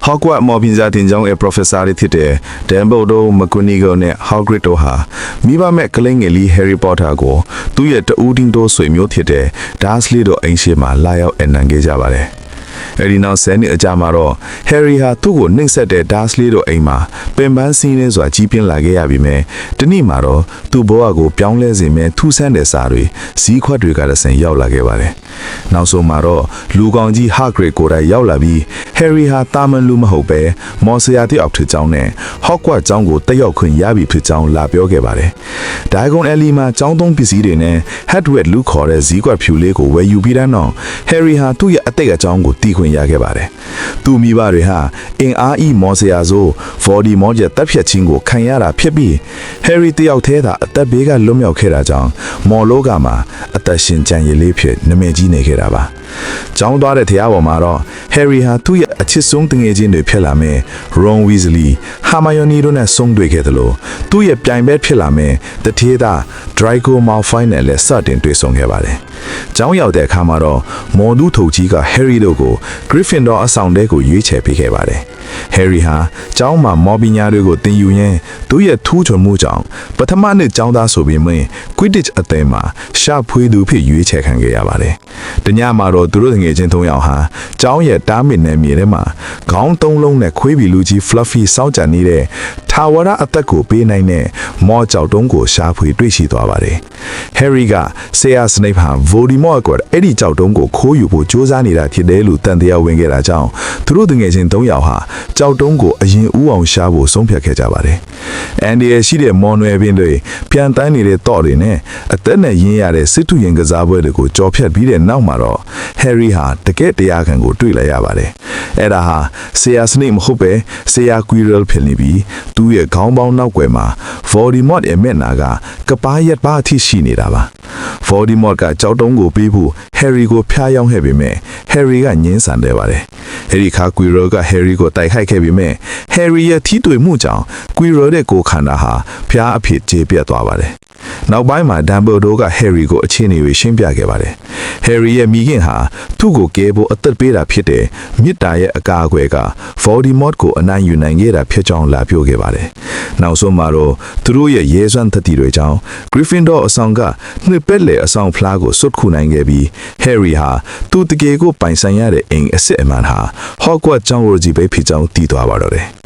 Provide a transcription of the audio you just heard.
Hogwarts မော်ပင်စာတင်ကျောင်းရဲ့ professor တွေဖြစ်တဲ့ Dumbledore, McGonagall နဲ့ Hagrid တို့ဟာမိဘမဲ့ကလေးငယ်လေး Harry Potter ကိုသူ့ရဲ့တဦးတင်းတိုးဆွေမျိုးဖြစ်တဲ့ Dursley တို့အိမ်ရှိမှာလာရောက်အနံခဲ့ကြပါတယ်။အဲဒီနောက်10နှစ်အကြာမှာတော့ Harry ဟာသူ့ကိုနှိမ့်ဆက်တဲ့ Dursley တို့အိမ်မှာပင်ပန်းစင်းနေစွာကြီးပြင်းလာခဲ့ရပြီမဲ့တနေ့မှာတော့သူ့ဘဝကိုပြောင်းလဲစေမဲ့ထူးဆန်းတဲ့စာတွေဇီးခွက်တွေကတဆင့်ရောက်လာခဲ့ပါတယ်။နောက်ဆုံးမှာတော့လူကောင်ကြီး Hagrid ကိုယ်တိုင်ရောက်လာပြီး Harry ဟာတာမန်လူမဟုတ်ပဲမော်ဆရာတစ်ယောက်ဖြစ်ကြောင်းနဲ့ Hogwarts ကျောင်းကိုတက်ရောက်ခွင့်ရပြီဖြစ်ကြောင်းလာပြောခဲ့ပါတယ်။ Diagon Alley မှာကျောင်းသုံးပစ္စည်းတွေနဲ့ Hedwig လူခေါ်တဲ့ဇီးခွက်ဖြူလေးကိုဝယ်ယူပြီးတဲ့နောက် Harry ဟာသူ့ရဲ့အသက်အကြောင်းကိုသိခွင့်ရခဲ့ပါတယ်။သူ့မိဘတွေဟာအင်အားဤမော်ဆရာဆို Voldemort ရဲ့တပ်ဖြတ်ခြင်းကိုခံရတာဖြစ်ပြီး Harry တယောက်တည်းသာအသက်ဘေးကလွတ်မြောက်ခဲ့တာကြောင့်မော်လောကမှာအသက်ရှင်ကျန်ရည်လေးဖြစ်နာမည်ကြီးနေခဲ့တာပါ။ကျောင်းသွားတဲ့တရားပေါ်မှာတော့ Harry ဟာသူ့ရဲ့အချစ်ဆုံးတငယ်ချင်းတွေဖြစ်လာမယ် Ron Weasley, Hermione တို့နဲ့ဆုံတွေ့ခဲ့တယ်လို့သူ့ရဲ့ပြိုင်ဘက်ဖြစ်လာမယ်တထေးသား Draco Malfoy နဲ့လည်းစတင်တွေ့ဆုံခဲ့ပါတယ်။ကျောင်းရောက်တဲ့အခါမှာတော့မော်ဒူးထုတ်ကြီးက Harry တို့ကို Gryffindor အဆောင်တဲကိုရွေးချယ်ပေးခဲ့ပါတယ်။ Harry ဟာကျောင်းမှာမော်ပညာတွေကိုသင်ယူရင်းသူ့ရဲ့ထူးချွန်မှုကြောင့်ပထမနှစ်ကျောင်းသားဆိုပြီးမှ Quidditch အသင်းမှာရှာဖွေသူဖြစ်ရွေးချယ်ခံခဲ့ရပါတယ်။တညမှာတော့သူတို့ငယ်ချင်း3ယောက်ဟာကျောင်းရဲ့တားမြစ်နယ်မြေထဲမှာခေါင်း3လုံးနဲ့ခွေးဘီလူကြီး Fluffy စောင့်ကြံနေတဲ့ထာဝရအသက်ကိုပေးနိုင်တဲ့မော်ကြောက်တုံးကိုရှာဖွေတွေ့ရှိသွားပါတယ်။ Harry ကဆရာစနိပ်ဟာ Voldemort ကအဲ့ဒီကြောက်တုံးကိုခိုးယူဖို့ကြိုးစားနေတာဖြစ်တယ်လို့တန်တရားဝင်ခဲ့တာကြောင့်သူတို့ငယ်ချင်း3ယောက်ဟာကြောက်တုံးကိုအရင်ဦးအောင်ရှာဖို့ဆုံးဖြတ်ခဲ့ကြပါတယ်။အန်ဒီရဲ့ရှိတဲ့မော်နွယ်ပင်တွေပြန်တန်းနေတဲ့တော့တွေနဲ့အသက်နဲ့ရင်းရတဲ့စစ်တူရင်ကစားပွဲတွေကိုကြော်ဖြတ်ပြီးတဲ့နောက်မှာတော့ Harry ဟာတကယ့်တရားခံကိုတွေ့လိုက်ရပါတယ်။အဲ့ဒါဟာဆရာစနိပ်မဟုတ်ပဲဆရာ Quirrell ဖြစ်နေပြီးသူ့ရဲ့ခေါင်းပေါင်းနောက်ွယ်မှာ Voldemort ရဲ့မျက်နှာကကပားရက်ပါအထိရှိနေတာပါ။ Voldemort ကကြောက်တုံးကိုပေးဖို့ Harry ကိုဖျားယောင်းခဲ့ပေမဲ့ Harry ကငင်းဆန်တယ်ပါတယ်။အဲဒီခါ Quirrell က Harry ကိုတိုက်ခိုက်ခဲ့ပေမဲ့ Harry ရဲ့ထိတွေ့မှုကြောင့် Quirrell ရဲ့ကိုယ်ခန္ဓာဟာဖျားအဖြစ်ကျေပြတ်သွားပါတယ်။နောက်ပိုင်းမှာ Dumbledore က Harry ကိုအခြေအနေတွေရှင်းပြခဲ့ပါတယ်။ Harry ရဲ့မိခင်ဟာသူ့ကိုကယ်ဖို့အသက်ပေးတာဖြစ်တဲ့မြစ်တာရဲ့အကာအကွယ်က Voldemort ကိုအနိုင်ယူနိုင်ခဲ့တာဖြစ်ကြောင်းလာပြောခဲ့ပါတယ်။နောက်ဆုံးမှာတော့သူတို့ရဲ့ရဲစွမ်းသတ္တိတွေကြောင့် Gryffindor အဆောင်ကနှစ်ပက်လေအဆောင်ဖလားကိုစွတ်ခုနိုင်ခဲ့ပြီး Harry ဟာသူတကယ်ကိုပိုင်ဆိုင်ရတဲ့အိမ်အစ်စ်အမှန်ဟာ Hogwarts ကျောင်းဝကြီးပဲဖြစ်ကြောင်းသိသွားပါတော့တယ်။